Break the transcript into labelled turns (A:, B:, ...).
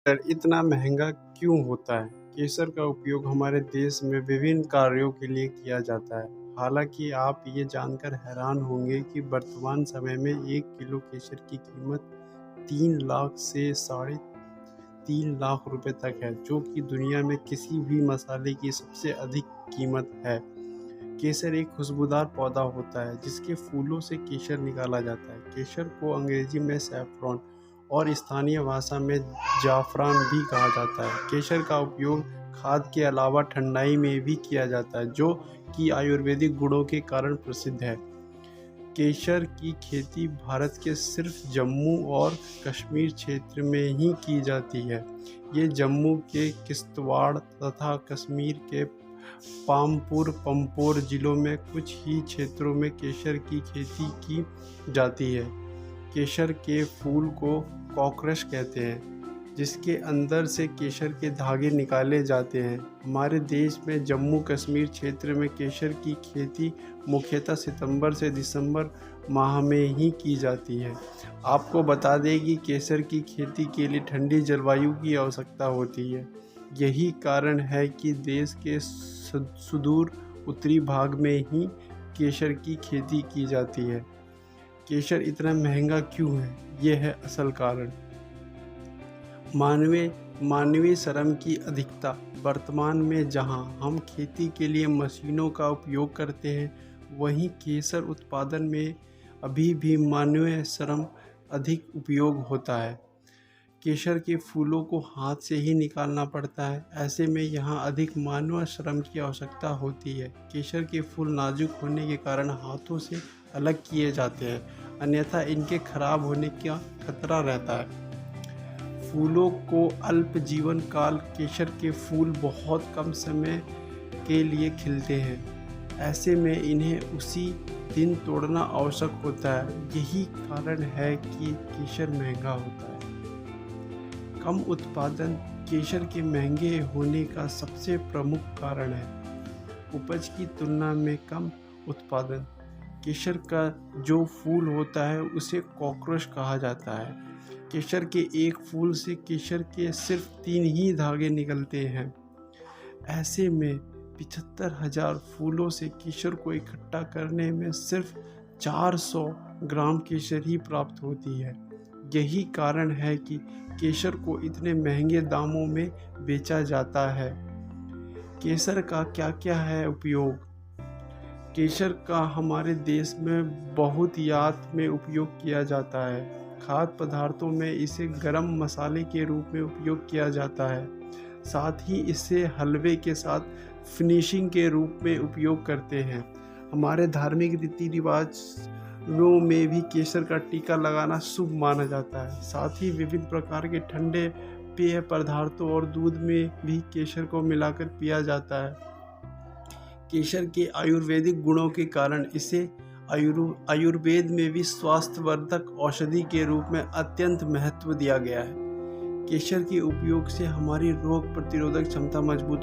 A: इतना महंगा क्यों होता है? केसर का उपयोग हमारे देश में विभिन्न कार्यों के लिए किया जाता है। हालाँकि आप ये जानकर हैरान होंगे कि वर्तमान समय में 1 किलो केसर की कीमत 3 लाख से साढ़े 3 लाख रुपए तक है, जो कि दुनिया में किसी भी मसाले की सबसे अधिक कीमत है। केसर एक खुशबूदार पौधा होता है जिसके फूलों से केसर निकाला जाता है। केसर को अंग्रेजी में सैफ़रॉन और स्थानीय भाषा में ज़ाफ़रान भी कहा जाता है। केसर का उपयोग खाद के अलावा ठंडाई में भी किया जाता है, जो कि आयुर्वेदिक गुणों के कारण प्रसिद्ध है। केसर की खेती भारत के सिर्फ जम्मू और कश्मीर क्षेत्र में ही की जाती है। ये जम्मू के किश्तवाड़ तथा कश्मीर के पम्पोर जिलों में कुछ ही क्षेत्रों में केसर की खेती की जाती है। केसर के फूल को कॉकरस कहते हैं, जिसके अंदर से केसर के धागे निकाले जाते हैं। हमारे देश में जम्मू कश्मीर क्षेत्र में केसर की खेती मुख्यतः सितंबर से दिसंबर माह में ही की जाती है। आपको बता दें कि केसर की खेती के लिए ठंडी जलवायु की आवश्यकता होती है। यही कारण है कि देश के सुदूर उत्तरी भाग में ही केसर की खेती की जाती है। केसर इतना महंगा क्यों है? ये है असल कारण। मानवीय श्रम की अधिकता। वर्तमान में जहां हम खेती के लिए मशीनों का उपयोग करते हैं, वहीं केसर उत्पादन में अभी भी मानवीय श्रम अधिक उपयोग होता है। केसर के फूलों को हाथ से ही निकालना पड़ता है। ऐसे में यहाँ अधिक मानव श्रम की आवश्यकता होती है। केसर के फूल नाजुक होने के कारण हाथों से अलग किए जाते हैं, अन्यथा इनके खराब होने का खतरा रहता है। फूलों को अल्प जीवन काल। केसर के फूल बहुत कम समय के लिए खिलते हैं। ऐसे में इन्हें उसी दिन तोड़ना आवश्यक होता है। यही कारण है कि केसर महंगा होता है। कम उत्पादन केसर के महंगे होने का सबसे प्रमुख कारण है। उपज की तुलना में कम उत्पादन। केसर का जो फूल होता है उसे कॉकरस कहा जाता है। केसर के एक फूल से केसर के सिर्फ 3 ही धागे निकलते हैं। ऐसे में 75,000 फूलों से केसर को इकट्ठा करने में सिर्फ 400 ग्राम केसर ही प्राप्त होती है। यही कारण है कि केसर को इतने महंगे दामों में बेचा जाता है। केसर का क्या क्या है उपयोग? केसर का हमारे देश में बहुत यात में उपयोग किया जाता है। खाद्य पदार्थों में इसे गरम मसाले के रूप में उपयोग किया जाता है। साथ ही इसे हलवे के साथ फिनिशिंग के रूप में उपयोग करते हैं। हमारे धार्मिक रीति रिवाजों में भी केसर का टीका लगाना शुभ माना जाता है। साथ ही विभिन्न प्रकार के ठंडे पेय पदार्थों और दूध में भी केसर को मिलाकर पिया जाता है। केसर के आयुर्वेदिक गुणों के कारण इसे आयुर्वेद में भी स्वास्थ्यवर्धक औषधि के रूप में अत्यंत महत्व दिया गया है। केसर के उपयोग से हमारी रोग प्रतिरोधक क्षमता मजबूत